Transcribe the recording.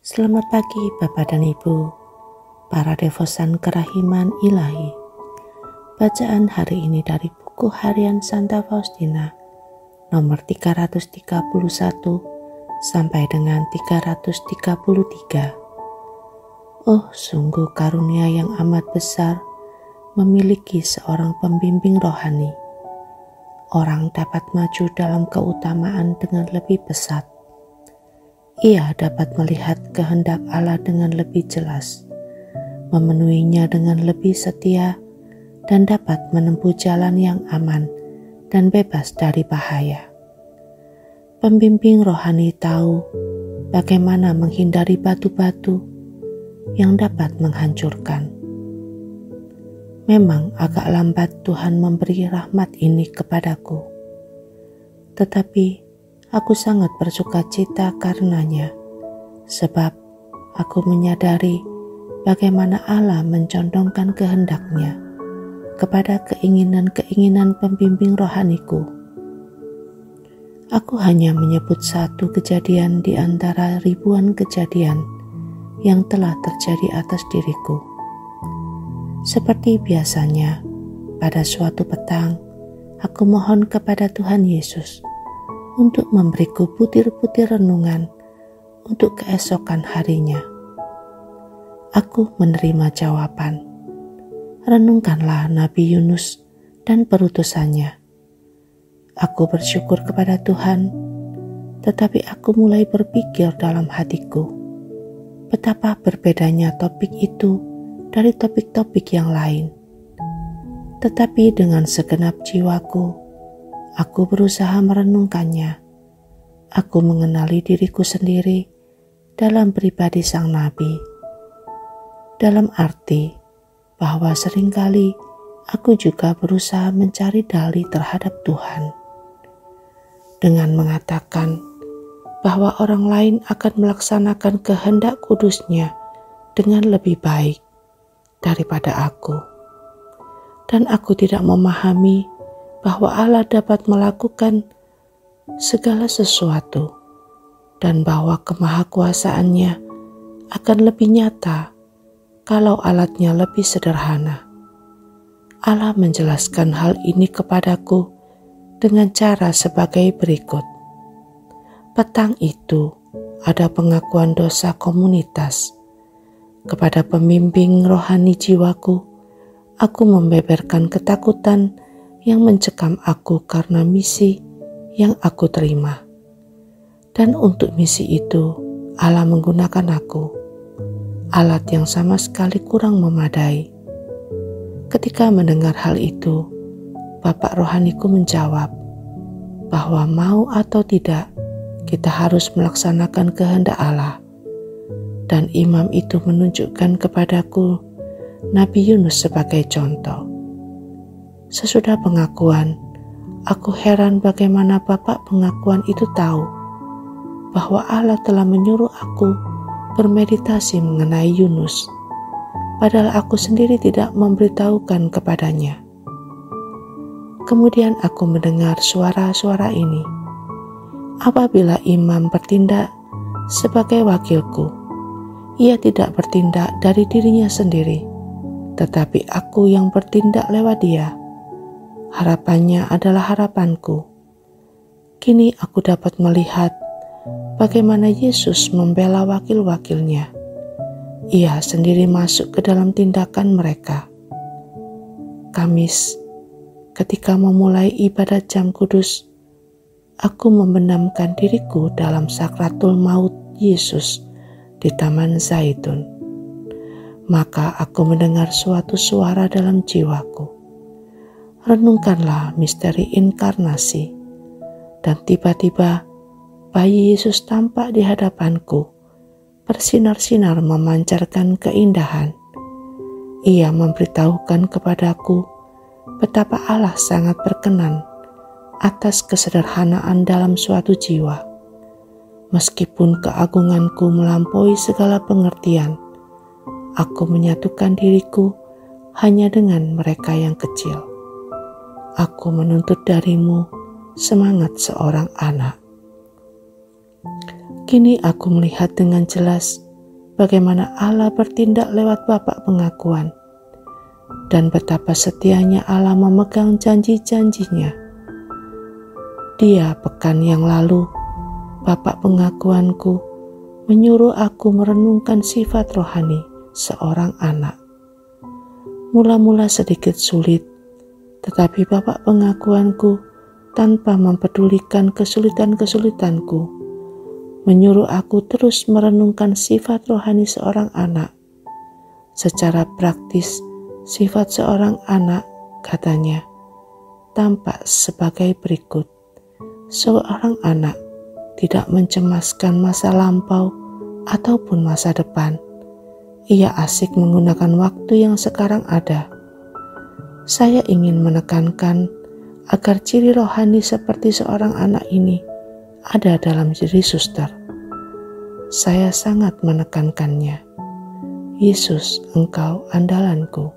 Selamat pagi Bapak dan Ibu, para devosan kerahiman ilahi. Bacaan hari ini dari buku harian Santa Faustina, nomor 331 sampai dengan 333. Oh, sungguh karunia yang amat besar memiliki seorang pembimbing rohani. Orang dapat maju dalam keutamaan dengan lebih pesat. Ia dapat melihat kehendak Allah dengan lebih jelas, memenuhinya dengan lebih setia, dan dapat menempuh jalan yang aman dan bebas dari bahaya. Pembimbing rohani tahu bagaimana menghindari batu-batu yang dapat menghancurkan. Memang agak lambat Tuhan memberi rahmat ini kepadaku, tetapi aku sangat bersuka cita karenanya, sebab aku menyadari bagaimana Allah mencondongkan kehendak-Nya kepada keinginan-keinginan pembimbing rohaniku. Aku hanya menyebut satu kejadian di antara ribuan kejadian yang telah terjadi atas diriku. Seperti biasanya, pada suatu petang, aku mohon kepada Tuhan Yesus untuk memberiku butir-butir renungan untuk keesokan harinya. Aku menerima jawaban. Renungkanlah Nabi Yunus dan perutusannya. Aku bersyukur kepada Tuhan, tetapi aku mulai berpikir dalam hatiku, betapa berbedanya topik itu dari topik-topik yang lain. Tetapi dengan segenap jiwaku, aku berusaha merenungkannya. Aku mengenali diriku sendiri dalam pribadi sang nabi. Dalam arti bahwa seringkali aku juga berusaha mencari dalih terhadap Tuhan. Dengan mengatakan bahwa orang lain akan melaksanakan kehendak kudus-Nya dengan lebih baik daripada aku. Dan aku tidak memahami bahwa Allah dapat melakukan segala sesuatu dan bahwa kemahakuasaan-Nya akan lebih nyata kalau alatnya lebih sederhana. Allah menjelaskan hal ini kepadaku dengan cara sebagai berikut. Petang itu ada pengakuan dosa komunitas. Kepada pembimbing rohani jiwaku, aku membeberkan ketakutan yang mencekam aku karena misi yang aku terima. Dan untuk misi itu, Allah menggunakan aku, alat yang sama sekali kurang memadai. Ketika mendengar hal itu, Bapak rohaniku menjawab bahwa mau atau tidak, kita harus melaksanakan kehendak Allah. Dan imam itu menunjukkan kepadaku Nabi Yunus sebagai contoh. Sesudah pengakuan, aku heran bagaimana Bapak pengakuan itu tahu bahwa Allah telah menyuruh aku bermeditasi mengenai Yunus, padahal aku sendiri tidak memberitahukan kepadanya. Kemudian aku mendengar suara-suara ini. Apabila imam bertindak sebagai wakilku, ia tidak bertindak dari dirinya sendiri, tetapi aku yang bertindak lewat dia. Harapannya adalah harapanku. Kini aku dapat melihat bagaimana Yesus membela wakil-wakilnya. Ia sendiri masuk ke dalam tindakan mereka. Kamis, ketika memulai ibadat jam kudus, aku membenamkan diriku dalam sakratul maut Yesus di Taman Zaitun. Maka aku mendengar suatu suara dalam jiwaku. Renungkanlah misteri inkarnasi. Dan tiba-tiba bayi Yesus tampak di hadapanku, bersinar-sinar memancarkan keindahan. Ia memberitahukan kepadaku betapa Allah sangat berkenan atas kesederhanaan dalam suatu jiwa. Meskipun keagunganku melampaui segala pengertian, aku menyatukan diriku hanya dengan mereka yang kecil. Aku menuntut darimu semangat seorang anak. Kini aku melihat dengan jelas bagaimana Allah bertindak lewat Bapak Pengakuan, dan betapa setianya Allah memegang janji-janjinya. Dia pekan yang lalu, Bapak Pengakuanku menyuruh aku merenungkan sifat rohani seorang anak. Mula-mula sedikit sulit, tetapi Bapak Pengakuanku tanpa mempedulikan kesulitan-kesulitanku, menyuruh aku terus merenungkan sifat rohani seorang anak. Secara praktis, sifat seorang anak, katanya, tampak sebagai berikut. Seorang anak tidak mencemaskan masa lampau ataupun masa depan. Ia asik menggunakan waktu yang sekarang ada. Saya ingin menekankan agar ciri rohani seperti seorang anak ini ada dalam diri suster. Saya sangat menekankannya. Yesus, Engkau andalanku.